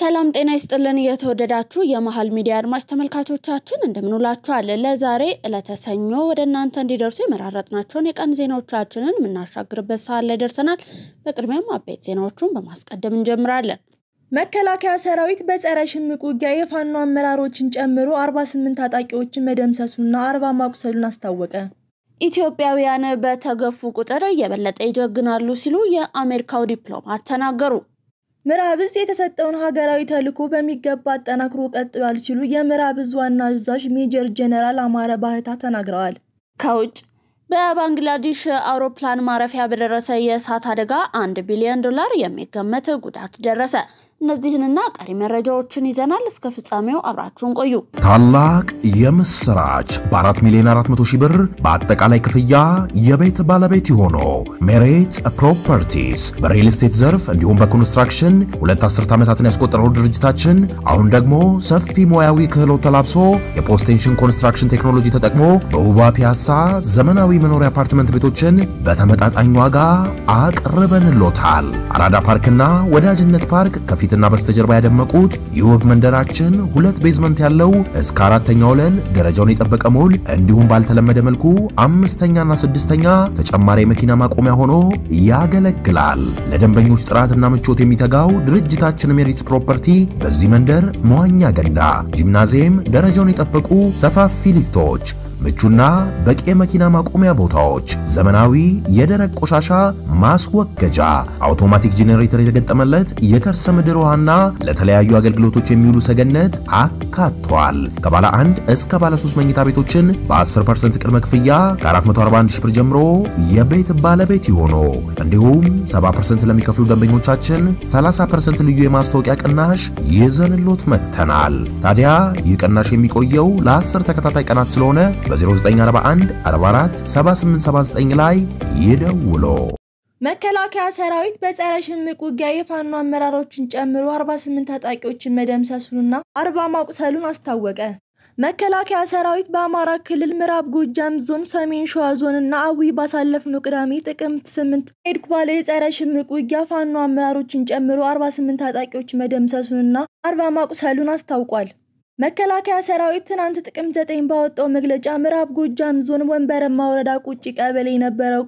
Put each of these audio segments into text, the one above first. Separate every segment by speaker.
Speaker 1: ሰላም ጤና ይስጥልን የተወደዳችሁ የመሃል ሚዲያ አድማጭ ተመልካቾቻችን እንደምንውላችኋል ለዛሬ ለተሰኞ ወደ እናንተ እንዲደርሱ የመራረጥናቸውን የቀን ዜናዎቻችንን ምናሻግርበት ሰዓት ላይ ደርሰናል በቅድሚያም አበይት ዜናዎቹን በማስቀደም እንጀምራለን
Speaker 2: መከላከያ ሰራዊት በጸረ ሽምቅ ውጊያ የፋኖ አመራሮችን ጨምሮ 48 ታጣቂዎችን መደምሰሱና 40 ማቁሰሉን አስታወቀ
Speaker 1: ኢትዮጵያውያን በተገፉ ቁጥር የበለጠ ይጀግናሉ ሲሉ የአሜሪካው ዲፕሎማት ተናገሩ
Speaker 2: ምዕራብዝ የተሰጠውን ሀገራዊ ተልዕኮ በሚገባ አጠናክሮ ቀጥሏል ሲሉ የምዕራብዝ ዋና አዛዥ ሜጀር ጀነራል አማረ ባህታ ተናግረዋል
Speaker 1: ከውጭ በባንግላዴሽ አውሮፕላን ማረፊያ በደረሰ የእሳት አደጋ $1 ቢሊዮን የሚገመት ጉዳት ደረሰ እነዚህንና ቀሪ መረጃዎችን ይዘናል እስከ ፍጻሜው አብራችሁን ቆዩ
Speaker 3: ታላቅ የምስራች በ4,400,000 ብር በአጠቃላይ ክፍያ የቤት ባለቤት ይሆኑ ሜሪት ፕሮፐርቲስ በሪል ስቴት ዘርፍ እንዲሁም በኮንስትራክሽን 2 ዓመታትን ያስቆጠረው ድርጅታችን አሁን ደግሞ ሰፊ ሙያዊ ክህሎት ተላብሶ የፖስቴንሽን ኮንስትራክሽን ቴክኖሎጂ ተጠቅሞ በውባ ፒያሳ ዘመናዊ መኖሪያ አፓርትመንት ቤቶችን በተመጣጣኝ ዋጋ አቅርበንሎታል አራዳ ፓርክና ወዳጅነት ፓርክ ከፊትና በስተጀርባ ያደመቁት የውብ መንደራችን 2 ቤዝመንት ያለው እስከ 4ኛ ወለል ደረጃውን የጠበቀ ሞል እንዲሁም ባልተለመደ መልኩ 5ኛና 6ኛ ተጨማሪ መኪና ማቆሚያ ሆኖ ያገለግላል ለደንበኞች ጥራትና ምቾት የሚተጋው ድርጅታችን ሜሪት ፕሮፐርቲ በዚህ መንደር መዋኛ ገንዳ ጂምናዚየም ደረጃውን የጠበቁ ሰፋፊ ሊፍቶች ምቹና በቂ መኪና ማቆሚያ ቦታዎች ዘመናዊ የደረቅ ቆሻሻ ማስወገጃ አውቶማቲክ ጄኔሬተር የተገጠመለት የከርሰ ምድር ውሃና ለተለያዩ አገልግሎቶች የሚውሉ ሰገነት አካቷል ከባለ 1 እስከ ባለ 3 መኝታ ቤቶችን በ10% ቅድመ ክፍያ ከ441,000 ብር ጀምሮ የቤት ባለቤት ይሆኑ እንዲሁም 70% ለሚከፍሉ ደንበኞቻችን 30% ልዩ የማስተዋወቂያ ቅናሽ ይዘንሎት መተናል ታዲያ ይቅናሽ የሚቆየው ለ10 ተከታታይ ቀናት ስለሆነ በ0941 44 7879 ላይ ይደውሉ
Speaker 2: መከላከያ ሰራዊት በጸረ ሽምቅ ውጊያ የፋኖ አመራሮችን ጨምሮ 48 ታጣቂዎችን መደምሰሱንና 40 ማቁሰሉን አስታወቀ መከላከያ ሰራዊት በአማራ ክልል ምዕራብ ጎጃም ዞን ሰሜን ሸዋ ዞንና አዊ ባሳለፍነው ቅዳሜ ጥቅምት 8 ሄድኩባለ የጸረ ሽምቅ ውጊያ ፋኖ አመራሮችን ጨምሮ 48 ታጣቂዎችን መደምሰሱንና 40 ማቁሰሉን አስታውቋል መከላከያ ሰራዊት ትናንት ጥቅምት 9 ባወጣው መግለጫ ምዕራብ ጎጃም ዞን ወንበረማ ወረዳ ቁጪ ቀበሌ የነበረው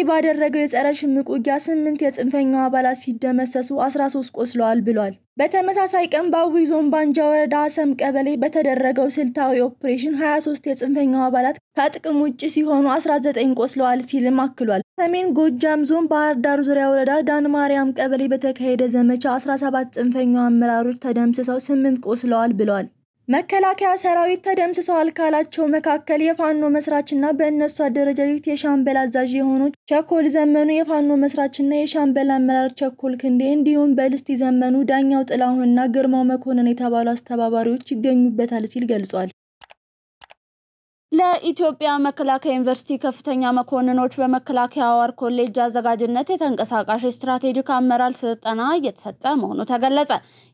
Speaker 2: ባደረገው የጸረ ሽምቅ ውጊያ 8 የጽንፈኛው አባላት ሲደመሰሱ 13 ቆስለዋል ብሏል በተመሳሳይ ቀን በአዊ ዞን ባንጃ ወረዳ አሰም ቀበሌ በተደረገው ስልታዊ ኦፕሬሽን 23 የጽንፈኛው አባላት ከጥቅም ውጪ ሲሆኑ 19 ቆስለዋል ሲልም አክሏል ሰሜን ጎጃም ዞን ባህር ዳር ዙሪያ ወረዳ ዳን ማርያም ቀበሌ በተካሄደ ዘመቻ 17 ጽንፈኛው አመራሮች ተደምስሰው 8 ቆስለዋል ብሏል መከላከያ ሰራዊት ተደምስሰዋል ካላቸው መካከል የፋኖ መስራችና በእነሱ አደረጃጀት የሻምበል አዛዥ የሆኑት ቸኮል ዘመኑ የፋኖ መስራችና የሻምበል አመራር ቸኮል ክንዴ እንዲሁም በልስቲ ዘመኑ ዳኛው ጥላሁንና ግርማው መኮንን የተባሉ አስተባባሪዎች ይገኙበታል ሲል ገልጿል
Speaker 1: ለኢትዮጵያ መከላከያ ዩኒቨርሲቲ ከፍተኛ መኮንኖች በመከላከያ ዋር ኮሌጅ አዘጋጅነት የተንቀሳቃሽ ስትራቴጂክ አመራር ስልጠና እየተሰጠ መሆኑ ተገለጸ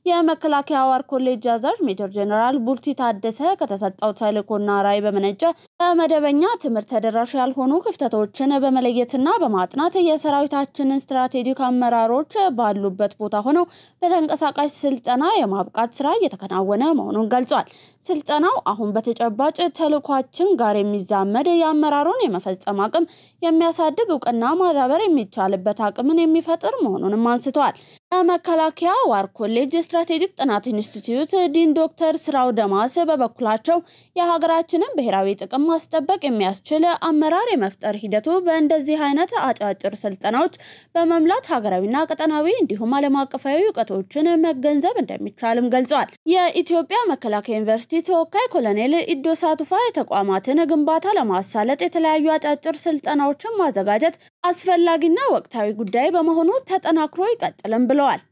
Speaker 1: የመከላከያ ዋር ኮሌጅ አዛዥ ሜጀር ጀነራል ቡልቲ ታደሰ ከተሰጠው ተልዕኮና ራዕይ በመነጨ በመደበኛ ትምህርት ተደራሽ ያልሆኑ ክፍተቶችን በመለየትና በማጥናት የሰራዊታችንን ስትራቴጂክ አመራሮች ባሉበት ቦታ ሆነው በተንቀሳቃሽ ስልጠና የማብቃት ስራ እየተከናወነ መሆኑን ገልጿል ስልጠናው አሁን በተጨባጭ ተልዕኳችን ጋር የሚዛመድ የአመራሩን የመፈጸም አቅም የሚያሳድግ ዕውቀትና ማዳበር የሚቻልበት አቅምን የሚፈጥር መሆኑንም አንስተዋል የመከላከያ ዋር ኮሌጅ ስትራቴጂክ ጥናት ኢንስቲትዩት ዲን ዶክተር ስራው ደማስ በበኩላቸው የሀገራችንን ብሔራዊ ጥቅም ማስጠበቅ የሚያስችል አመራር የመፍጠር ሂደቱ በእንደዚህ አይነት አጫጭር ስልጠናዎች በመምላት ሀገራዊና ቀጠናዊ እንዲሁም ዓለም አቀፋዊ ዕውቀቶችን መገንዘብ እንደሚቻልም ገልጸዋል የኢትዮጵያ መከላከያ ዩኒቨርሲቲ ተወካይ ኮሎኔል ኢዶሳ ቱፋ የተቋማትን ግንባታ ለማሳለጥ የተለያዩ አጫጭር ስልጠናዎችን ማዘጋጀት አስፈላጊና ወቅታዊ ጉዳይ በመሆኑ ተጠናክሮ ይቀጥልም ብለዋል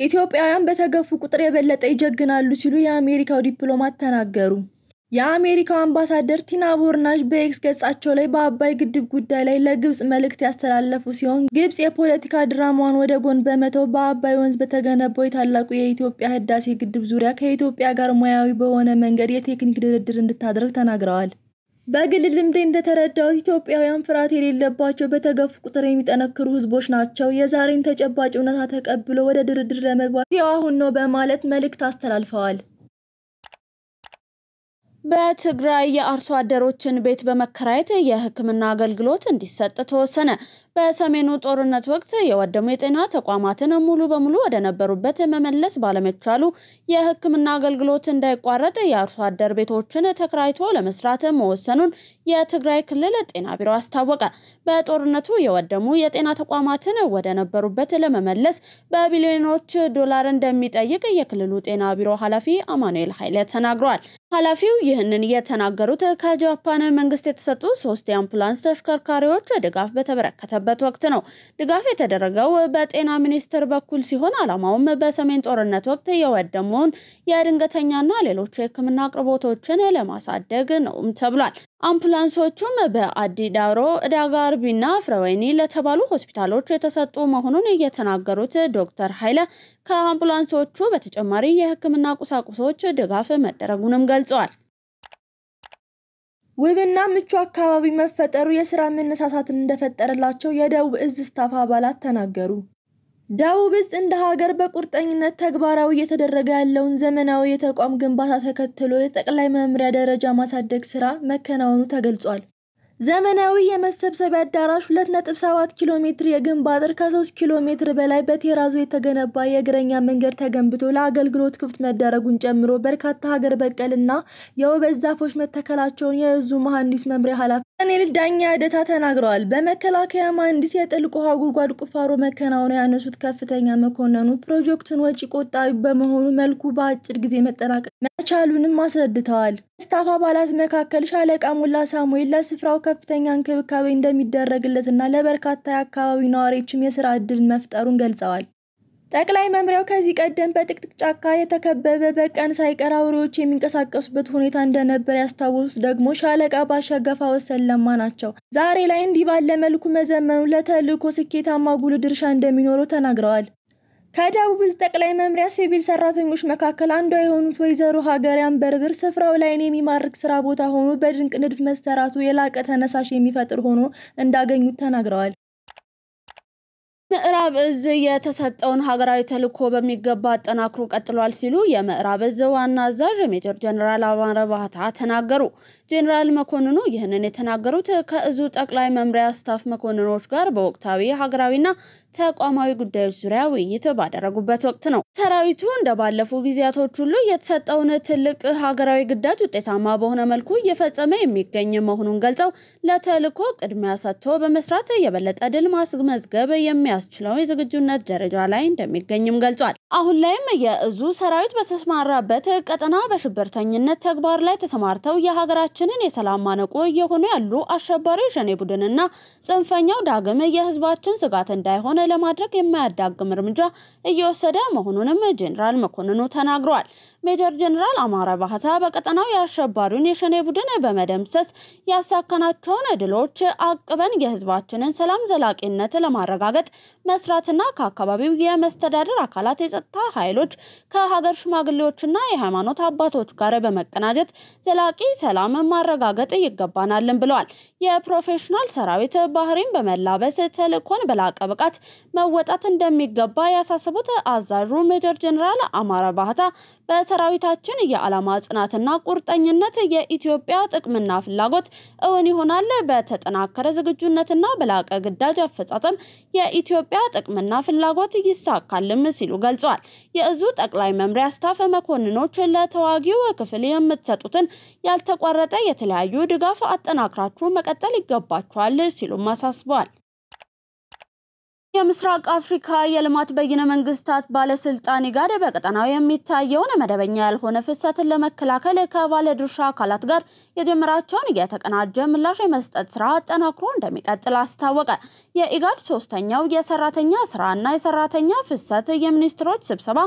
Speaker 2: ኢትዮጵያውያን በተገፉ ቁጥር የበለጠ ይጀግናሉ ሲሉ የአሜሪካው ዲፕሎማት ተናገሩ የአሜሪካው አምባሳደር ቲና ቦርናሽ በኤክስ ገጻቸው ላይ በአባይ ግድብ ጉዳይ ላይ ለግብጽ መልእክት ያስተላለፉ ሲሆን ግብጽ የፖለቲካ ድራማዋን ወደ ጎን በመተው በአባይ ወንዝ በተገነባው የታላቁ የኢትዮጵያ ህዳሴ ግድብ ዙሪያ ከኢትዮጵያ ጋር ሙያዊ በሆነ መንገድ የቴክኒክ ድርድር እንድታደርግ ተናግረዋል በግል ልምዴ እንደተረዳው ኢትዮጵያውያን ፍርሃት የሌለባቸው በተገፉ ቁጥር የሚጠነክሩ ህዝቦች ናቸው። የዛሬን ተጨባጭ እውነታ ተቀብሎ ወደ ድርድር ለመግባት ያው አሁን ነው በማለት መልእክት አስተላልፈዋል።
Speaker 1: በትግራይ የአርሶ አደሮችን ቤት በመከራየት የሕክምና አገልግሎት እንዲሰጥ ተወሰነ። በሰሜኑ ጦርነት ወቅት የወደሙ የጤና ተቋማትን ሙሉ በሙሉ ወደ ነበሩበት መመለስ ባለመቻሉ የሕክምና አገልግሎት እንዳይቋረጥ የአርሶ አደር ቤቶችን ተከራይቶ ለመስራት መወሰኑን የትግራይ ክልል ጤና ቢሮ አስታወቀ። በጦርነቱ የወደሙ የጤና ተቋማትን ወደ ነበሩበት ለመመለስ በቢሊዮኖች ዶላር እንደሚጠይቅ የክልሉ ጤና ቢሮ ኃላፊ አማኑኤል ኃይለ ተናግረዋል። ኃላፊው ይህንን የተናገሩት ከጃፓን መንግስት የተሰጡ 3 የአምቡላንስ ተሽከርካሪዎች ድጋፍ በተበረከተበት ወቅት ነው። ድጋፍ የተደረገው በጤና ሚኒስቴር በኩል ሲሆን ዓላማውም በሰሜን ጦርነት ወቅት የወደሙን የድንገተኛና ሌሎች የሕክምና አቅርቦቶችን ለማሳደግ ነው ተብሏል። አምቡላንሶቹም በአዲ ዳውሮ፣ ዳጋርቢና ፍረወይኒ ለተባሉ ሆስፒታሎች የተሰጡ መሆኑን የተናገሩት ዶክተር ኃይለ ከአምቡላንሶቹ በተጨማሪ የሕክምና ቁሳቁሶች ድጋፍ መደረጉንም ገልጸዋል።
Speaker 2: ውብና ምቹ አካባቢ መፈጠሩ የሥራ መነሳሳትን እንደፈጠረላቸው የደቡብ እዝ ስታፍ አባላት ተናገሩ። ደቡብ እዝ እንደ ሀገር በቁርጠኝነት ተግባራዊ እየተደረገ ያለውን ዘመናዊ የተቋም ግንባታ ተከትሎ የጠቅላይ መምሪያ ደረጃ ማሳደግ ሥራ መከናወኑ ተገልጿል። ዘመናዊ የመሰብሰቢያ አዳራሽ 2.7 ኪሎ ሜትር የግንብ አጥር ከ3 ኪሎ ሜትር በላይ በቴራዞ የተገነባ የእግረኛ መንገድ ተገንብቶ ለአገልግሎት ክፍት መደረጉን ጨምሮ በርካታ ሀገር በቀልና የውበት ዛፎች መተከላቸውን የእዙ መሐንዲስ መምሪያ ኃላፊ ኮሎኔል ዳኛ ደታ ተናግረዋል። በመከላከያ መሐንዲስ የጥልቅ ውሃ ጉድጓድ ቁፋሮ መከናወኑ ያነሱት ከፍተኛ መኮንኑ ፕሮጀክቱን ወጪ ቆጣቢ በመሆኑ መልኩ በአጭር ጊዜ መጠናቀቅ መቻሉንም አስረድተዋል። ስታፍ አባላት መካከል ሻለቃ ሙላ ሳሙኤል ለስፍራው ከፍተኛ እንክብካቤ እንደሚደረግለትና ለበርካታ የአካባቢ ነዋሪዎችም የሥራ ዕድል መፍጠሩን ገልጸዋል። ጠቅላይ መምሪያው ከዚህ ቀደም በጥቅጥቅ ጫካ የተከበበ በቀን ሳይቀር አውሬዎች የሚንቀሳቀሱበት ሁኔታ እንደነበር ያስታወሱት ደግሞ ሻለቃ ባሻገፋ ወሰለማ ናቸው። ዛሬ ላይ እንዲህ ባለ መልኩ መዘመኑ ለተልዕኮ ስኬታማ ጉልህ ድርሻ እንደሚኖረው ተናግረዋል። ከደቡብ እዝ ጠቅላይ መምሪያ ሲቪል ሰራተኞች መካከል አንዷ የሆኑት ወይዘሮ ሀገር ያንበርብር ስፍራው ላይ የሚማርክ ስራ ቦታ ሆኖ በድንቅ ንድፍ መሰራቱ የላቀ ተነሳሽ የሚፈጥር ሆኖ እንዳገኙት ተናግረዋል።
Speaker 1: ምዕራብ እዝ የተሰጠውን ሀገራዊ ተልዕኮ በሚገባ አጠናክሮ ቀጥሏል ሲሉ የምዕራብ እዝ ዋና አዛዥ ሜጀር ጀነራል አማረ ባህታ ተናገሩ። ጀነራል መኮንኑ ይህንን የተናገሩት ከእዙ ጠቅላይ መምሪያ ስታፍ መኮንኖች ጋር በወቅታዊ ሀገራዊና ተቋማዊ ጉዳዮች ዙሪያ ውይይት ባደረጉበት ወቅት ነው። ሰራዊቱ እንደባለፉ ጊዜያቶች ሁሉ የተሰጠውን ትልቅ ሀገራዊ ግዳጅ ውጤታማ በሆነ መልኩ እየፈጸመ የሚገኝ መሆኑን ገልጸው ለተልዕኮ ቅድሚያ ሰጥቶ በመስራት የበለጠ ድል ማስመዝገብ የሚያስችለው የዝግጁነት ደረጃ ላይ እንደሚገኝም ገልጿል። አሁን ላይም የእዙ ሰራዊት በተሰማራበት ቀጠና በሽብርተኝነት ተግባር ላይ ተሰማርተው የሀገራችንን የሰላም ማነቆ እየሆኑ ያሉ አሸባሪ ሸኔ ቡድንና ጽንፈኛው ዳግም የህዝባችን ስጋት እንዳይሆን ለማድረግ የማያዳግም እርምጃ እየወሰደ መሆኑንም ጀነራል መኮንኑ ተናግረዋል። ሜጀር ጀነራል አማረ ባህታ በቀጠናው የአሸባሪውን የሸኔ ቡድን በመደምሰስ ያሳካናቸውን ድሎች አቅበን የህዝባችንን ሰላም ዘላቂነት ለማረጋገጥ መስራትና ከአካባቢው የመስተዳደር አካላት የጸጥታ ኃይሎች ከሀገር ሽማግሌዎችና የሃይማኖት አባቶች ጋር በመቀናጀት ዘላቂ ሰላም ማረጋገጥ ይገባናልን ብለዋል። የፕሮፌሽናል ሰራዊት ባህሪን በመላበስ ተልዕኮን በላቀ ብቃት መወጣት እንደሚገባ ያሳሰቡት አዛዡ ሜጀር ጀነራል አማረ ባህታ በሰራዊታችን የዓላማ ጽናትና ቁርጠኝነት የኢትዮጵያ ጥቅምና ፍላጎት እውን ይሆናል፣ በተጠናከረ ዝግጁነትና በላቀ ግዳጅ አፈጻጸም የኢትዮጵያ ጥቅምና ፍላጎት ይሳካልም ሲሉ ገልጸዋል። የእዙ ጠቅላይ መምሪያ ስታፍ መኮንኖች ለተዋጊው ክፍል የምትሰጡትን ያልተቋረጠ የተለያዩ ድጋፍ አጠናክራችሁ መቀጠል ይገባችኋል ሲሉም አሳስበዋል። የምስራቅ አፍሪካ የልማት በይነ መንግስታት ባለስልጣን ኢጋድ በቀጠናው የሚታየውን መደበኛ ያልሆነ ፍሰትን ለመከላከል ከባለድርሻ አካላት ጋር የጀመራቸውን የተቀናጀ ምላሽ የመስጠት ስራ አጠናክሮ እንደሚቀጥል አስታወቀ። የኢጋድ ሶስተኛው የሰራተኛ ስራና የሰራተኛ ፍሰት የሚኒስትሮች ስብሰባ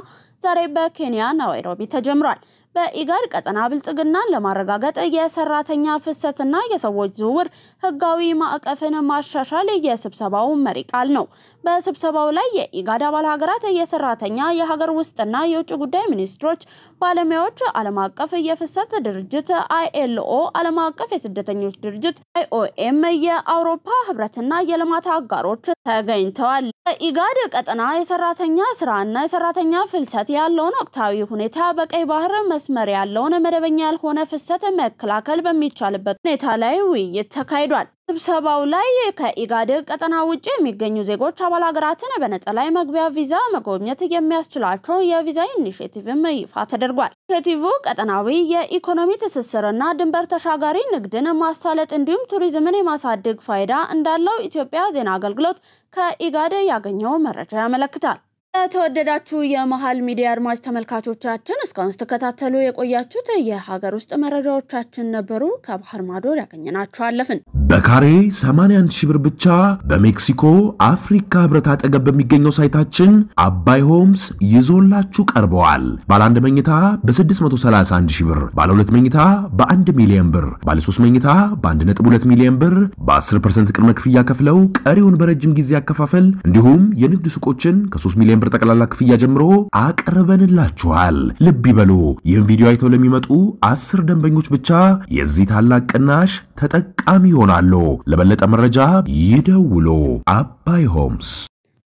Speaker 1: ዛሬ በኬንያ ናይሮቢ ተጀምሯል። በኢጋድ ቀጠና ብልጽግናን ለማረጋገጥ የሰራተኛ ፍሰትና የሰዎች ዝውውር ህጋዊ ማዕቀፍን ማሻሻል የስብሰባው መሪ ቃል ነው። በስብሰባው ላይ የኢጋድ አባል ሀገራት የሰራተኛ የሀገር ውስጥና የውጭ ጉዳይ ሚኒስትሮች፣ ባለሙያዎች፣ ዓለም አቀፍ የፍሰት ድርጅት ILO፣ ዓለም አቀፍ የስደተኞች ድርጅት IOM፣ የአውሮፓ ህብረትና የልማት አጋሮች ተገኝተዋል። በኢጋድ ቀጠና የሰራተኛ ስራና የሰራተኛ ፍልሰት ያለውን ወቅታዊ ሁኔታ በቀይ ባህር መስመር ያለውን መደበኛ ያልሆነ ፍሰት መከላከል በሚቻልበት ሁኔታ ላይ ውይይት ተካሂዷል። ስብሰባው ላይ ከኢጋድ ቀጠና ውጪ የሚገኙ ዜጎች አባል ሀገራትን በነጻ መግቢያ ቪዛ መጎብኘት የሚያስችላቸው የቪዛ ኢኒሼቲቭም ይፋ ተደርጓል። ኢኒሼቲቭ ቀጠናዊ የኢኮኖሚ ትስስርና ድንበር ተሻጋሪ ንግድን ማሳለጥ እንዲሁም ቱሪዝምን የማሳደግ ፋይዳ እንዳለው ኢትዮጵያ ዜና አገልግሎት ከኢጋድ ያገኘው መረጃ ያመለክታል። ተወደዳችሁ የመሃል ሚዲያ አድማጭ ተመልካቾቻችን እስካሁን ተከታተሉ የቆያችሁት የሀገር ውስጥ መረጃዎቻችን ነበሩ። ከባህር ማዶ ያገኘናችሁ አለፍን።
Speaker 3: በካሬ 81 ሺህ ብር ብቻ በሜክሲኮ አፍሪካ ህብረት አጠገብ በሚገኘው ሳይታችን አባይ ሆምስ ይዞላችሁ ቀርበዋል። ባለ 1 መኝታ በ631 ሺህ ብር፣ ባለ 2 መኝታ በ1 ሚሊዮን ብር፣ ባለ 3 መኝታ በ1.2 ሚሊዮን ብር በ10% ቅድመ ክፍያ ከፍለው ቀሪውን በረጅም ጊዜ ያከፋፈል እንዲሁም የንግድ ሱቆችን ከ3 ሚሊዮን ብር ጠቅላላ ክፍያ ጀምሮ አቀርበንላችኋል። ልብ ይበሉ፣ ይህን ቪዲዮ አይተው ለሚመጡ 10 ደንበኞች ብቻ የዚህ ታላቅ ቅናሽ ተጠቃሚ ይሆናሉ። ለበለጠ መረጃ ይደውሉ። አባይ ሆምስ።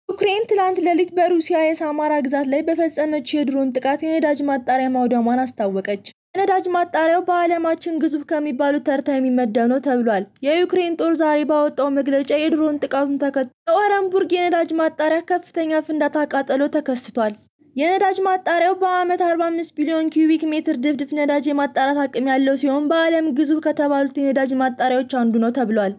Speaker 2: ዩክሬን ትላንት ሌሊት በሩሲያ የሳማራ ግዛት ላይ በፈጸመችው የድሮን ጥቃት የነዳጅ ማጣሪያ ማውደሟን አስታወቀች። የነዳጅ ማጣሪያው በዓለማችን ግዙፍ ከሚባሉት ተርታ የሚመደብ ነው ተብሏል። የዩክሬን ጦር ዛሬ ባወጣው መግለጫ የድሮን ጥቃቱን ተከትሎ በኦረንቡርግ የነዳጅ ማጣሪያ ከፍተኛ ፍንዳታ ቃጠሎ ተከስቷል። የነዳጅ ማጣሪያው በአመት 45 ቢሊዮን ኪዩቢክ ሜትር ድፍድፍ ነዳጅ የማጣራት አቅም ያለው ሲሆን በዓለም ግዙፍ ከተባሉት የነዳጅ ማጣሪያዎች አንዱ ነው ተብሏል።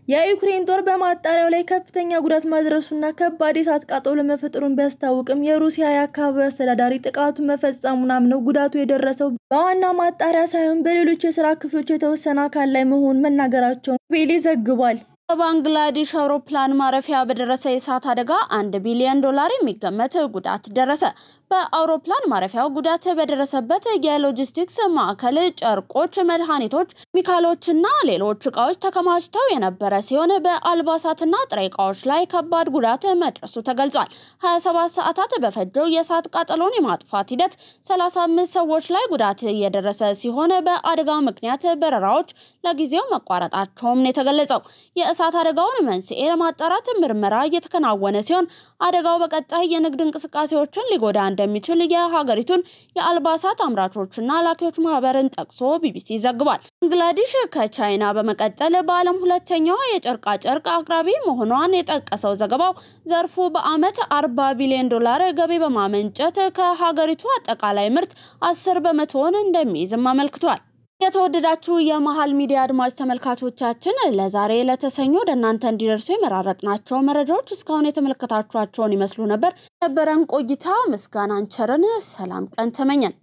Speaker 2: የዩክሬን ጦር በማጣሪያው ላይ ከፍተኛ ጉዳት ማድረሱና ከባድ የእሳት ቃጠሎ መፈጠሩን ቢያስታውቅም የሩሲያ የአካባቢው አስተዳዳሪ ጥቃቱን መፈጸሙን አምነው ጉዳቱ የደረሰው በዋና ማጣሪያ ሳይሆን በሌሎች የሥራ ክፍሎች የተወሰነ አካል ላይ መሆኑን መናገራቸውን ቤሌ ዘግቧል።
Speaker 1: በባንግላዴሽ አውሮፕላን ማረፊያ በደረሰ የእሳት አደጋ $1 ቢሊዮን የሚገመት ጉዳት ደረሰ። በአውሮፕላን ማረፊያው ጉዳት በደረሰበት የሎጂስቲክስ ማዕከል ጨርቆች፣ መድኃኒቶች፣ ኬሚካሎችና ሌሎች ዕቃዎች ተከማችተው የነበረ ሲሆን በአልባሳትና ጥሬ ዕቃዎች ላይ ከባድ ጉዳት መድረሱ ተገልጿል። 27 ሰዓታት በፈጀው የእሳት ቃጠሎን የማጥፋት ሂደት 35 ሰዎች ላይ ጉዳት የደረሰ ሲሆን በአደጋው ምክንያት በረራዎች ለጊዜው መቋረጣቸውም ነው የተገለጸው። የእሳት አደጋውን መንስኤ ለማጣራት ምርመራ እየተከናወነ ሲሆን አደጋው በቀጣይ የንግድ እንቅስቃሴዎችን ሊጎዳ እንደሚችል የሀገሪቱን የአልባሳት አምራቾችና ላኪዎች ማህበርን ጠቅሶ ቢቢሲ ዘግቧል። ባንግላዴሽ ከቻይና በመቀጠል በዓለም ሁለተኛዋ የጨርቃ ጨርቅ አቅራቢ መሆኗን የጠቀሰው ዘገባው ዘርፉ በአመት $40 ቢሊዮን ገቢ በማመንጨት ከሀገሪቱ አጠቃላይ ምርት 10% እንደሚይዝም አመልክቷል። የተወደዳችሁ የመሃል ሚዲያ አድማጭ ተመልካቾቻችን ለዛሬ ለተሰኞ ወደናንተ እንዲደርሱ የመራረጥናቸው መረጃዎች እስካሁን የተመለከታችኋቸውን ይመስሉ ነበር። ነበረን ቆይታ ምስጋናን ቸርን ሰላም ቀን ተመኘን።